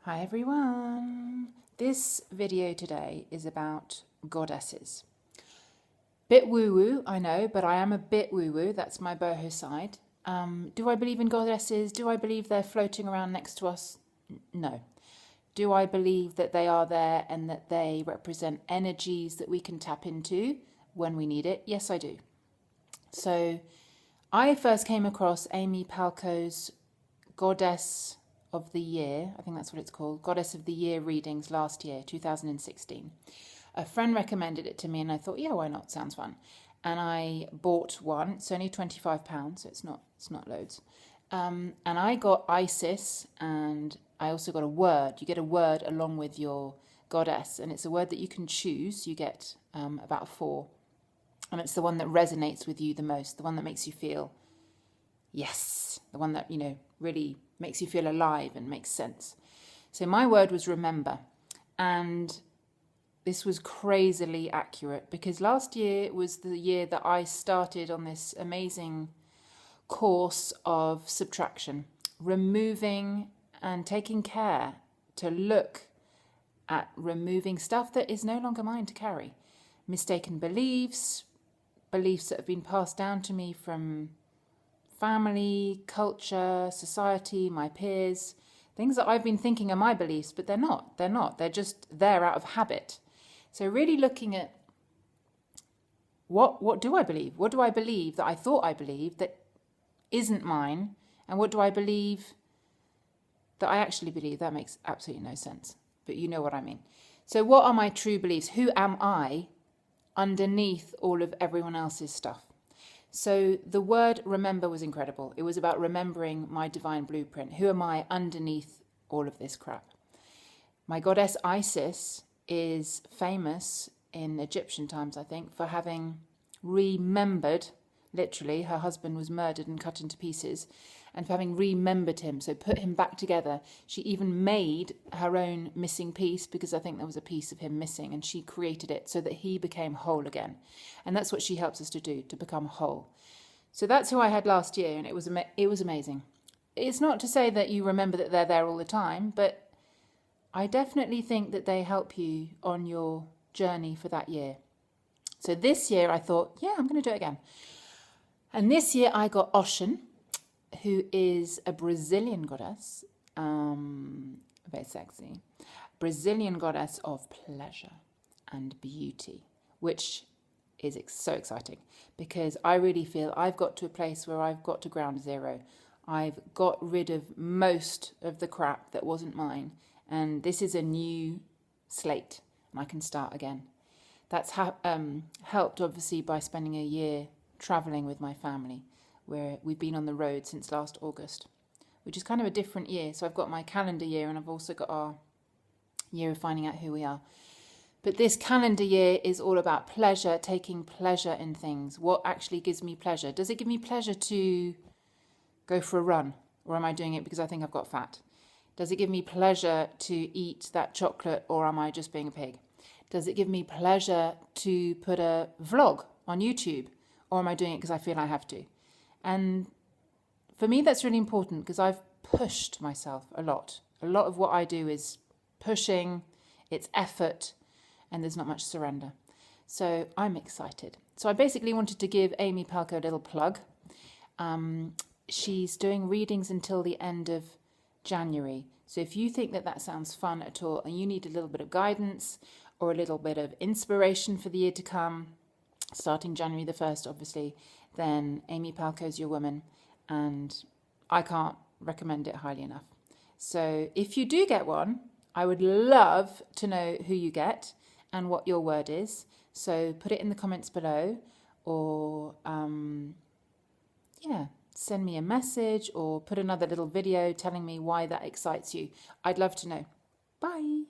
Hi everyone! This video today is about goddesses. Bit woo-woo, I know, but I am a bit woo-woo, that's my boho side. Do I believe in goddesses? Do I believe they're floating around next to us? No. Do I believe that they are there and that they represent energies that we can tap into when we need it? Yes, I do. So I first came across Amy Palco's Goddess of the Year, I think that's what it's called, Goddess of the Year readings last year, 2016. A friend recommended it to me and I thought, yeah, why not? Sounds fun. And I bought one. It's only £25, so it's not loads. And I got Isis, and I also got a word. You get a word along with your goddess, and it's a word that you can choose. You get about 4. And it's the one that resonates with you the most, the one that makes you feel yes, the one that, really makes you feel alive and makes sense. So my word was remember. And this was crazily accurate because last year was the year that I started on this amazing course of subtraction, removing and taking care to look at removing stuff that is no longer mine to carry. Mistaken beliefs that have been passed down to me from family, culture, society, my peers, things that I've been thinking are my beliefs, but they're not. They're just there out of habit. So really looking at what do I believe? What do I believe that I thought I believed that isn't mine? And what do I believe that I actually believe? That makes absolutely no sense, but you know what I mean. So what are my true beliefs? Who am I underneath all of everyone else's stuff? So the word remember was incredible. It was about remembering my divine blueprint. Who am I underneath all of this crap? My goddess Isis is famous in Egyptian times, I think, for having remembered, literally, her husband was murdered and cut into pieces, and for having remembered him, so put him back together. She even made her own missing piece because I think there was a piece of him missing, and she created it so that he became whole again. And that's what she helps us to do, to become whole. So that's who I had last year, and it was amazing. It's not to say that you remember that they're there all the time, but I definitely think that they help you on your journey for that year. So this year I thought, yeah, I'm going to do it again. And this year I got Ocean, who is a Brazilian goddess, very sexy, Brazilian goddess of pleasure and beauty, which is so exciting because I really feel I've got to a place where I've got to ground zero. I've got rid of most of the crap that wasn't mine, and this is a new slate, and I can start again. That's helped, obviously, by spending a year traveling with my family, where we've been on the road since last August, which is kind of a different year. So I've got my calendar year and I've also got our year of finding out who we are. But this calendar year is all about pleasure, taking pleasure in things. What actually gives me pleasure? Does it give me pleasure to go for a run? Or am I doing it because I think I've got fat? Does it give me pleasure to eat that chocolate, or am I just being a pig? Does it give me pleasure to put a vlog on YouTube, or am I doing it because I feel I have to? And for me, that's really important because I've pushed myself a lot. A lot of what I do is pushing, it's effort, and there's not much surrender. So I'm excited. So I basically wanted to give Amy Palco a little plug. She's doing readings until the end of January. So if you think that that sounds fun at all and you need a little bit of guidance or a little bit of inspiration for the year to come, starting January the 1st, obviously, then Amy Palco's your woman, and I can't recommend it highly enough. So if you do get one, I would love to know who you get and what your word is. So put it in the comments below, or send me a message or put another little video telling me why that excites you. I'd love to know. Bye.